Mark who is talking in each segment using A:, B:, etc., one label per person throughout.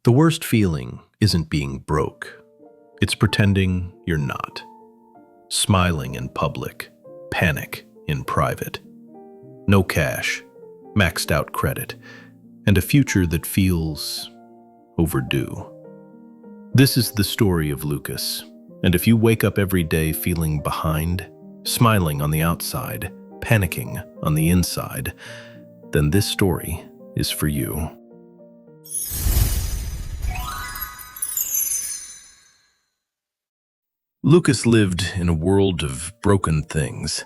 A: The worst feeling isn't being broke. It's pretending you're not. Smiling in public, panic in private. No cash, maxed out credit, and a future that feels overdue. This is the story of Lucas, and if you wake up every day feeling behind, smiling on the outside, panicking on the inside, then this story is for you. Lucas lived in a world of broken things.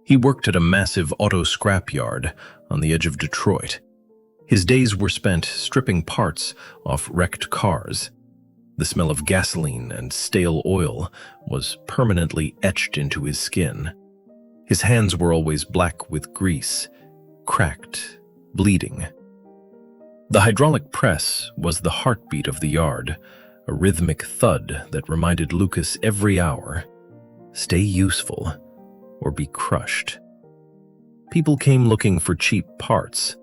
A: He worked at a massive auto scrapyard on the edge of Detroit. His days were spent stripping parts off wrecked cars. The smell of gasoline and stale oil was permanently etched into his skin. His hands were always black with grease, cracked, bleeding. The hydraulic press was the heartbeat of the yard, a rhythmic thud that reminded Lucas every hour, stay useful or be crushed. People came looking for cheap parts,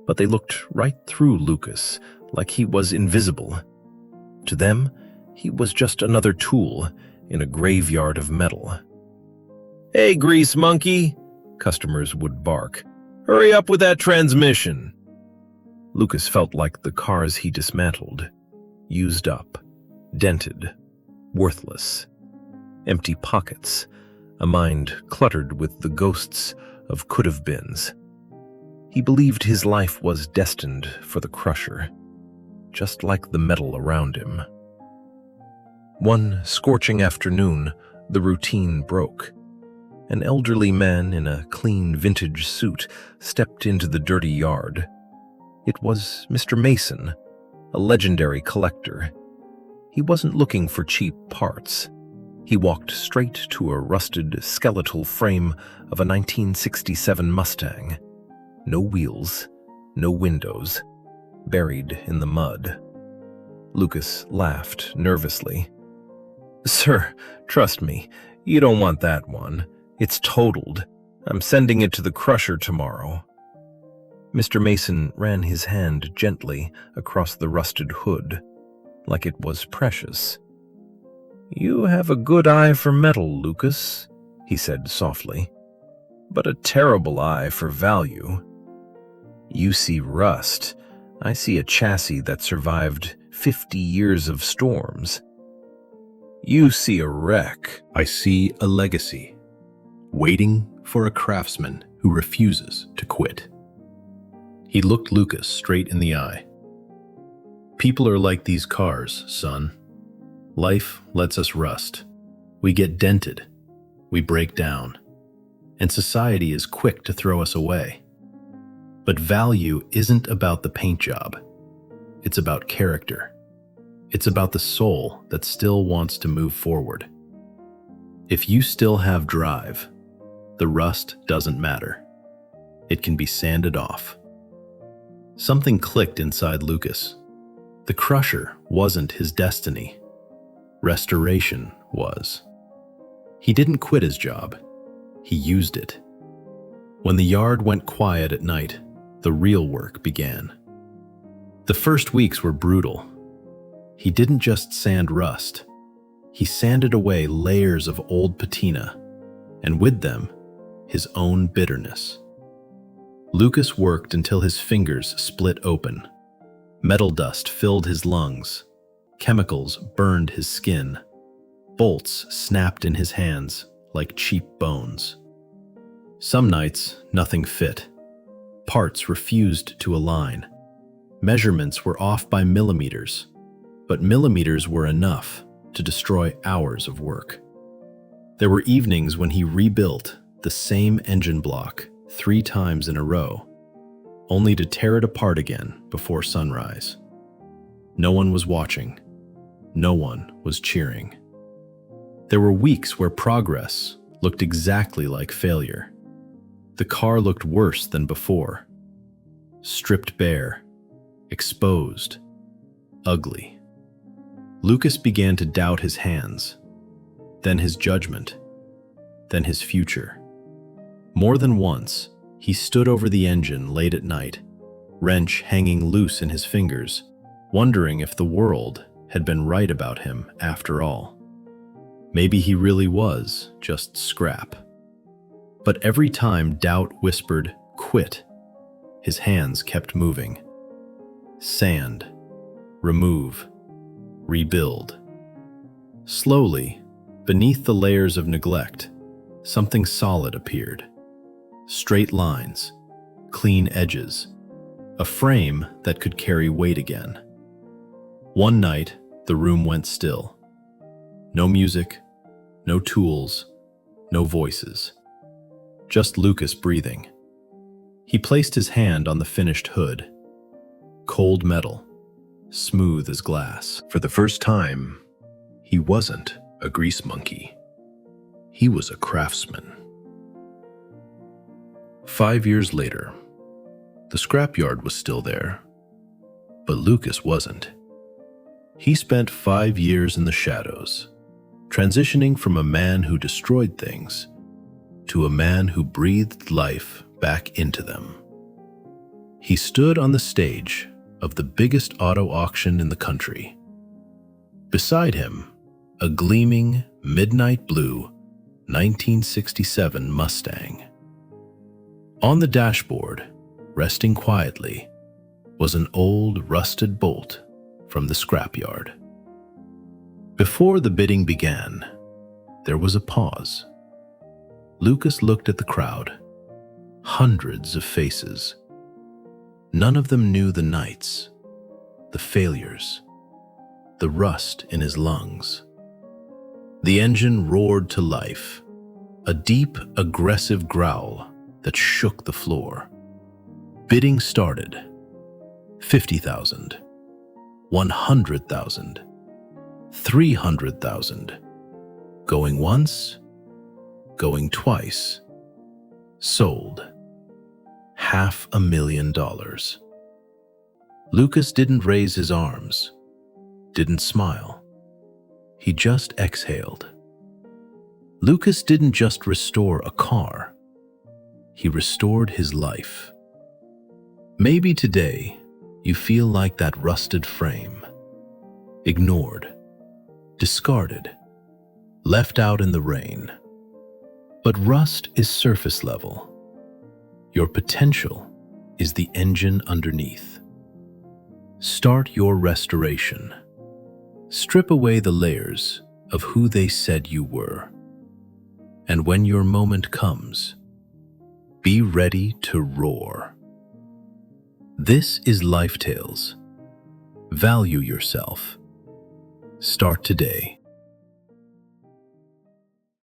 A: but they looked right through Lucas like he was invisible. To them, he was just another tool in a graveyard of metal. "Hey, grease monkey," customers would bark. "Hurry up with that transmission." Lucas felt like the cars he dismantled, used up, dented, worthless. Empty pockets, a mind cluttered with the ghosts of could-have-beens. He believed his life was destined for the crusher, just like the metal around him. One scorching afternoon, the routine broke. An elderly man in a clean vintage suit stepped into the dirty yard. It was Mr. Mason, a legendary collector. He wasn't looking for cheap parts. He walked straight to a rusted skeletal frame of a 1967 Mustang. No wheels, no windows, buried in the mud. Lucas laughed nervously. "Sir, trust me, you don't want that one. It's totaled. I'm sending it to the crusher tomorrow." Mr. Mason ran his hand gently across the rusted hood, like it was precious. "You have a good eye for metal, Lucas," he said softly, "but a terrible eye for value. You see rust. I see a chassis that survived 50 years of storms. You see a wreck. I see a legacy, waiting for a craftsman who refuses to quit." He looked Lucas straight in the eye. "People are like these cars, son. Life lets us rust. We get dented. We break down. And society is quick to throw us away. But value isn't about the paint job. It's about character. It's about the soul that still wants to move forward. If you still have drive, the rust doesn't matter. It can be sanded off." Something clicked inside Lucas. The crusher wasn't his destiny. Restoration was. He didn't quit his job. He used it. When the yard went quiet at night, the real work began. The first weeks were brutal. He didn't just sand rust. He sanded away layers of old patina, and with them, his own bitterness. Lucas worked until his fingers split open. Metal dust filled his lungs. Chemicals burned his skin. Bolts snapped in his hands like cheap bones. Some nights, nothing fit. Parts refused to align. Measurements were off by millimeters, but millimeters were enough to destroy hours of work. There were evenings when he rebuilt the same engine block 3 times in a row, only to tear it apart again before sunrise. No one was watching. No one was cheering. There were weeks where progress looked exactly like failure. The car looked worse than before. Stripped bare, exposed, ugly. Lucas began to doubt his hands, then his judgment, then his future. More than once, he stood over the engine late at night, wrench hanging loose in his fingers, wondering if the world had been right about him after all. Maybe he really was just scrap. But every time doubt whispered, "Quit," his hands kept moving. Sand, remove, rebuild. Slowly, beneath the layers of neglect, something solid appeared. Straight lines, clean edges, a frame that could carry weight again. One night, the room went still. No music, no tools, no voices. Just Lucas breathing. He placed his hand on the finished hood. Cold metal, smooth as glass. For the first time, he wasn't a grease monkey. He was a craftsman. 5 years later, the scrapyard was still there, but Lucas wasn't. He spent 5 years in the shadows, transitioning from a man who destroyed things to a man who breathed life back into them. He stood on the stage of the biggest auto auction in the country. Beside him, a gleaming midnight blue 1967 Mustang. On the dashboard, resting quietly, was an old rusted bolt from the scrapyard. Before the bidding began, there was a pause. Lucas looked at the crowd. Hundreds of faces. None of them knew the nights, the failures, the rust in his lungs. The engine roared to life, a deep, aggressive growl that shook the floor. Bidding started. 50,000, 100,000, 300,000. Going once, going twice. Sold. $500,000. Lucas didn't raise his arms, didn't smile. He just exhaled. Lucas didn't just restore a car. He restored his life. Maybe today you feel like that rusted frame, ignored, discarded, left out in the rain. But rust is surface level. Your potential is the engine underneath. Start your restoration. Strip away the layers of who they said you were. And when your moment comes, be ready to roar. This is Life Tales. Value yourself. Start today.